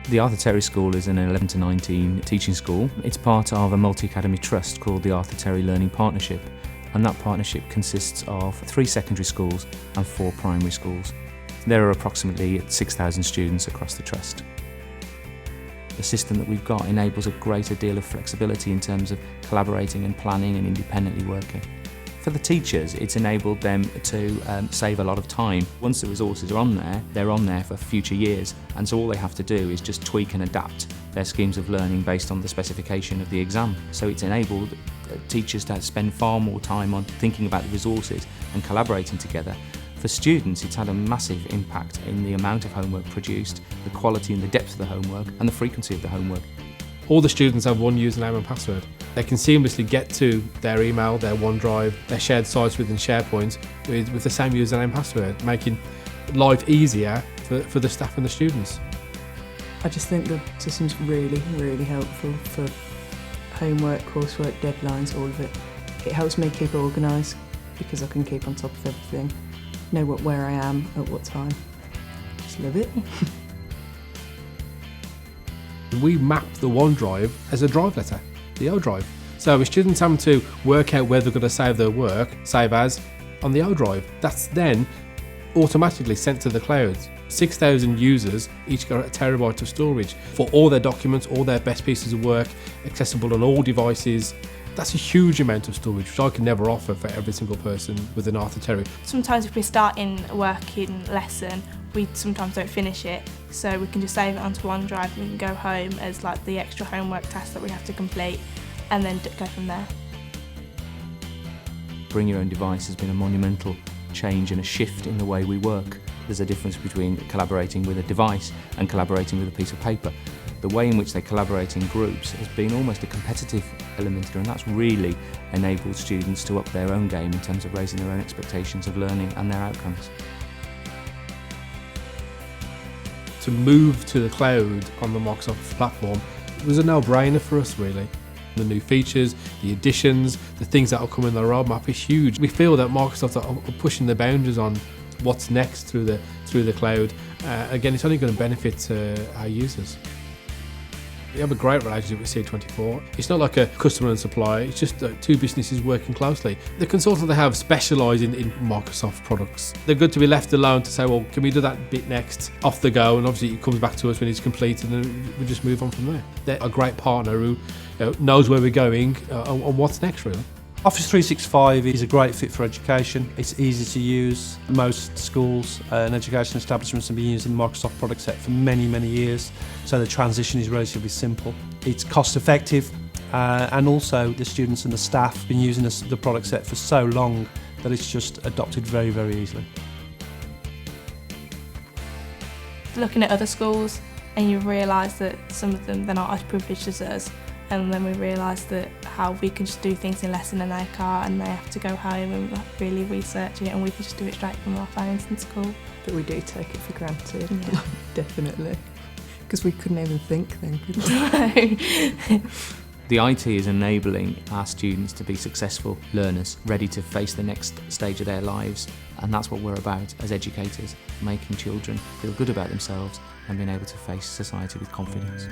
The Arthur Terry School is an 11 to 19 teaching school. It's part of a multi-academy trust called the Arthur Terry Learning Partnership, and that partnership consists of 3 secondary schools and 4 primary schools. There are approximately 6,000 students across the trust. The system that we've got enables a greater deal of flexibility in terms of collaborating and planning and independently working. For the teachers, it's enabled them to save a lot of time. Once the resources are on there, they're on there for future years, and so all they have to do is just tweak and adapt their schemes of learning based on the specification of the exam. So it's enabled teachers to spend far more time on thinking about the resources and collaborating together. For students, it's had a massive impact in the amount of homework produced, the quality and the depth of the homework, and the frequency of the homework. All the students have one username and password. They can seamlessly get to their email, their OneDrive, their shared sites within SharePoint with the same username and password, making life easier for the staff and the students. I just think the system's really, really helpful for homework, coursework, deadlines, all of it. It helps me keep organised because I can keep on top of everything, know where I am at what time. Just love it. We map the OneDrive as a drive letter, the O drive. So if students having to work out where they're going to save their work, save as on the O drive. That's then automatically sent to the cloud. 6,000 users, each got a terabyte of storage for all their documents, all their best pieces of work, accessible on all devices. That's a huge amount of storage, which I can never offer for every single person with an Arthur Terry. Sometimes if we're starting a working lesson, we sometimes don't finish it, so we can just save it onto OneDrive and we can go home as like the extra homework task that we have to complete and then go from there. Bring your own device has been a monumental change and a shift in the way we work. There's a difference between collaborating with a device and collaborating with a piece of paper. The way in which they collaborate in groups has been almost a competitive element here, and that's really enabled students to up their own game in terms of raising their own expectations of learning and their outcomes. To move to the cloud on the Microsoft platform was a no-brainer for us, really. The new features, the additions, the things that will come in the roadmap is huge. We feel that Microsoft are pushing the boundaries on what's next through the cloud. Again, it's only going to benefit our users. We have a great relationship with C24. It's not like a customer and supplier, it's just two businesses working closely. The consultants they have specialise in Microsoft products. They're good to be left alone to say, well, can we do that bit next? Off the go, and obviously it comes back to us when it's completed and we just move on from there. They're a great partner who knows where we're going and what's next, really. Office 365 is a great fit for education. It's easy to use. Most schools and education establishments have been using the Microsoft product set for many, many years, so the transition is relatively simple. It's cost effective, and also the students and the staff have been using the product set for so long that it's just adopted very, very easily. Looking at other schools and you realise that some of them, they're not as privileged as us. And then we realised that how we can just do things in lesson in their car and they have to go home and really research it, and we can just do it straight from our phones in school. But we do take it for granted, yeah. Definitely. Because we couldn't even think then, could we? The IT is enabling our students to be successful learners, ready to face the next stage of their lives. And that's what we're about as educators, making children feel good about themselves and being able to face society with confidence.